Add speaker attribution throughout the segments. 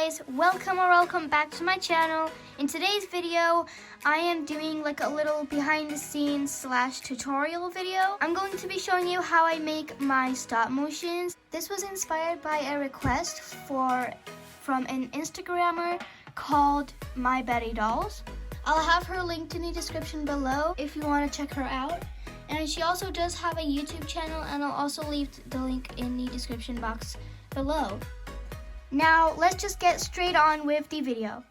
Speaker 1: guys, welcome back to my channel. In today's video, I am doing like a little behind the scenes / tutorial video. I'm going to be showing you how I make my stop motions. This was inspired by a request from an Instagrammer called My Betty Dolls. I'll have her linked in the description below if you want to check her out. And she also does have a YouTube channel, and I'll also leave the link in the description box below. Now, let's just get straight on with the video.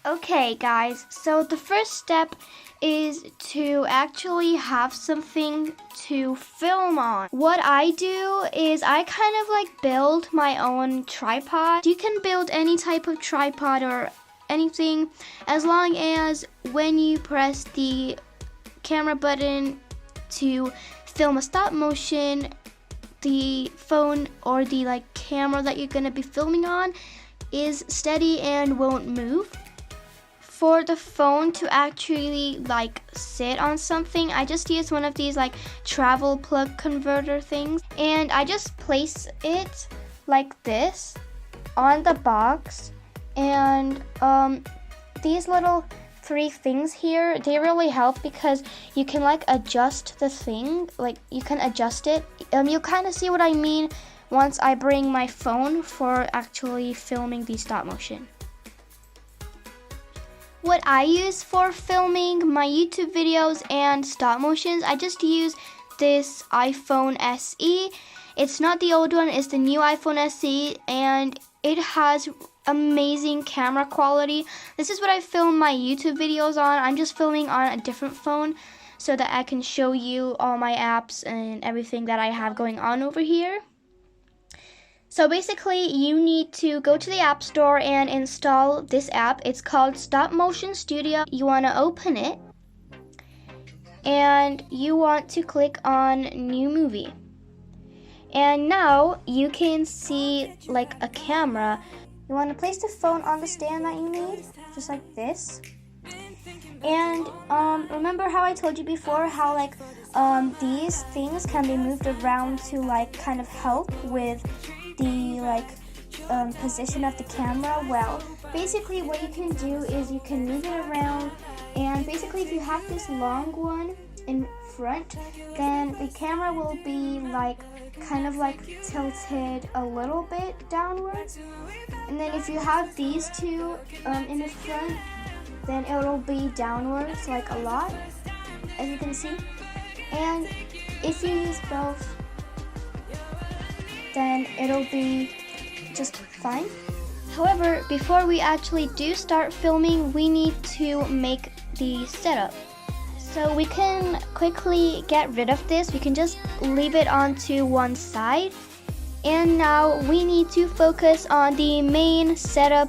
Speaker 1: Okay, guys, so the first step is to actually have something to film on. What I do is I kind of like build my own tripod. You can build any type of tripod or anything as long as when you press the camera button to film a stop motion, the phone or the camera that you're gonna be filming on is steady and won't move. For the phone to actually sit on something, I just use one of these travel plug converter things, and I just place it like this on the box, and these little 3 things here, they really help because you can adjust the thing, you can adjust it. You'll kind of see what I mean once I bring my phone for actually filming the stop motion. What I use for filming my YouTube videos and stop motions, I just use this iPhone SE. It's not the old one, it's the new iPhone SE, and it has amazing camera quality. This is what I film my YouTube videos on. I'm just filming on a different phone so that I can show you all my apps and everything that I have going on over here. So basically, you need to go to the App Store and install this app. It's called Stop Motion Studio. You want to open it, and you want to click on New Movie. And now you can see a camera. You want to place the phone on the stand that you need, just like this. And remember how I told you before how these things can be moved around to kind of help with the position of the camera? Well, basically what you can do is you can move it around, and basically if you have this long one in front, then the camera will be kind of tilted a little bit downwards. And then if you have these two in the front, then it'll be downwards a lot, as you can see. And if you use both, then it'll be just fine. However, before we actually do start filming, we need to make the setup. So we can quickly get rid of this. We can just leave it onto one side. And now we need to focus on the main setup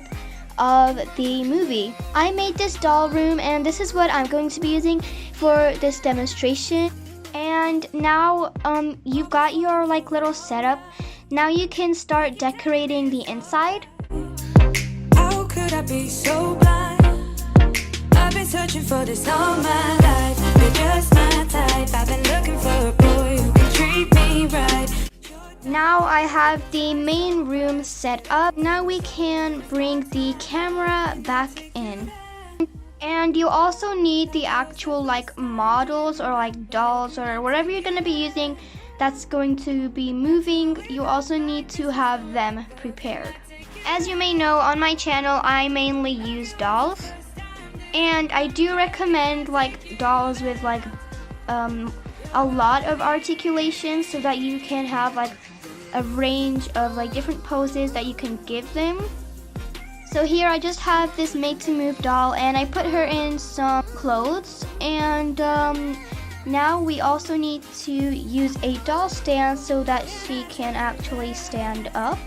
Speaker 1: of the movie. I made this doll room, and this is what I'm going to be using for this demonstration. And now you've got your little setup. Now you can start decorating the inside.
Speaker 2: How could I be so blind? I've been searching for this all my life. You're just my type. I've been looking for a boy who can treat me right.
Speaker 1: Now I have the main room set up. Now we can bring the camera back in. And you also need the actual models or dolls or whatever you're going to be using that's going to be moving. You also need to have them prepared. As you may know, on my channel I mainly use dolls, and I do recommend dolls with a lot of articulation so that you can have a range of different poses that you can give them. So here I just have this made to move doll, and I put her in some clothes, and now we also need to use a doll stand so that she can actually stand up.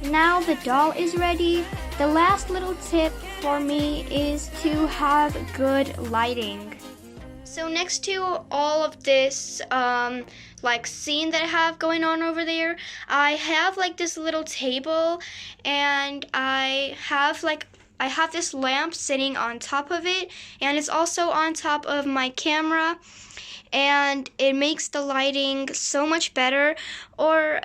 Speaker 1: Now the doll is ready. The last little tip for me is to have good lighting. So next to all of this scene that I have going on over there, I have this little table, and I have this lamp sitting on top of it, and it's also on top of my camera, and it makes the lighting so much better. Or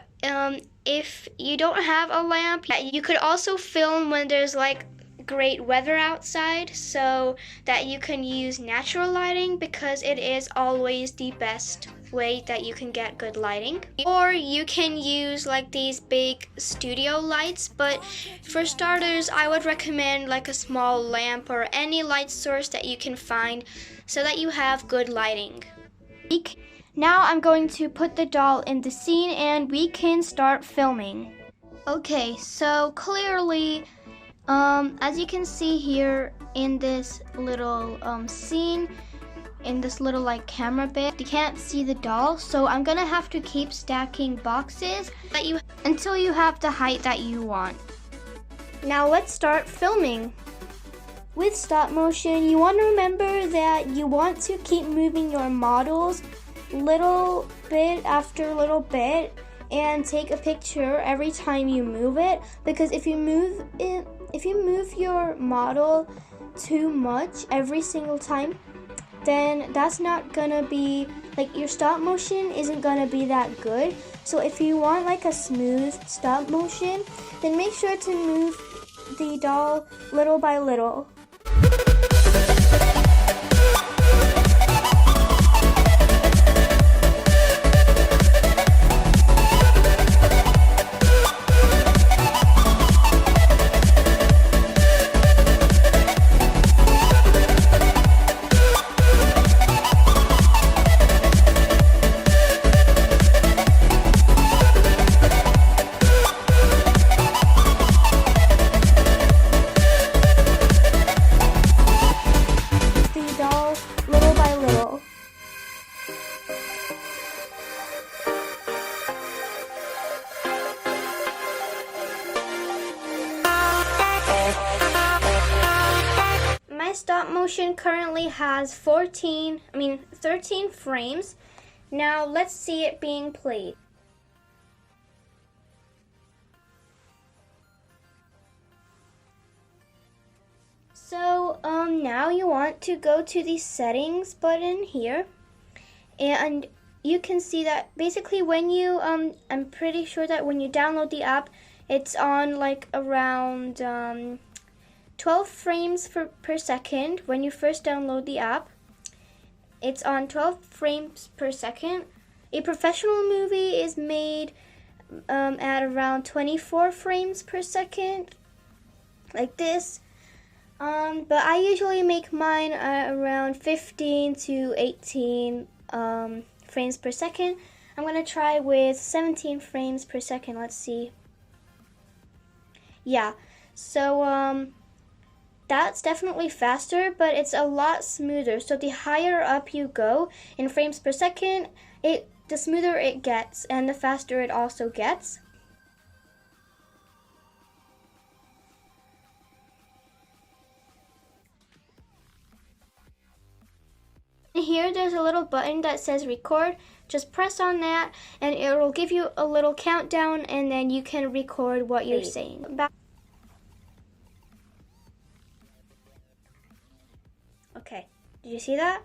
Speaker 1: if you don't have a lamp, you could also film when there's like great weather outside, so that you can use natural lighting, because it is always the best way that you can get good lighting. Or you can use like these big studio lights, but for starters I would recommend like a small lamp or any light source that you can find so that you have good lighting. Now I'm going to put the doll in the scene and we can start filming. Okay, so clearly as you can see here in this little scene, in this little like camera bit, you can't see the doll, so I'm gonna have to keep stacking boxes until you have the height that you want. Now let's start filming. With stop motion, you want to remember that you want to keep moving your models little bit after little bit and take a picture every time you move it, because if you move your model too much every single time, then that's not gonna be, like, your stop motion isn't gonna be that good. So if you want like a smooth stop motion, then make sure to move the doll little by little. My stop motion currently has 13 frames. Now let's see it being played. So now you want to go to the settings button here, and you can see that basically when you I'm pretty sure that when you download the app, it's on like around 12 frames per second. When you first download the app, it's on 12 frames per second. A professional movie is made at around 24 frames per second, like this. But I usually make mine at around 15 to 18 frames per second. I'm gonna try with 17 frames per second. Let's see. Yeah, so that's definitely faster, but it's a lot smoother. So the higher up you go in frames per second, the smoother it gets, and the faster it also gets. Here there's a little button that says record. Just press on that and it will give you a little countdown, and then you can record what you're saying. Okay, did you see that?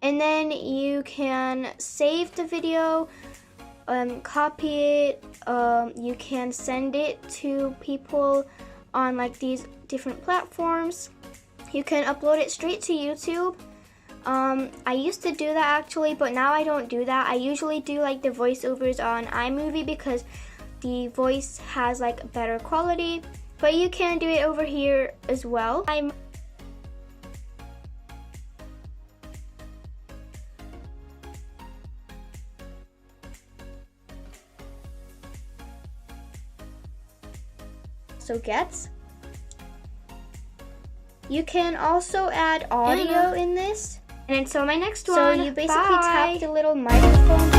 Speaker 1: And then you can save the video, copy it, you can send it to people on like these different platforms. You can upload it straight to YouTube. I used to do that actually, but now I don't do that. I usually do like the voiceovers on iMovie because the voice has like better quality, but you can do it over here as well. Gets. You can also add audio in this. And so my next one, so you basically tap the little microphone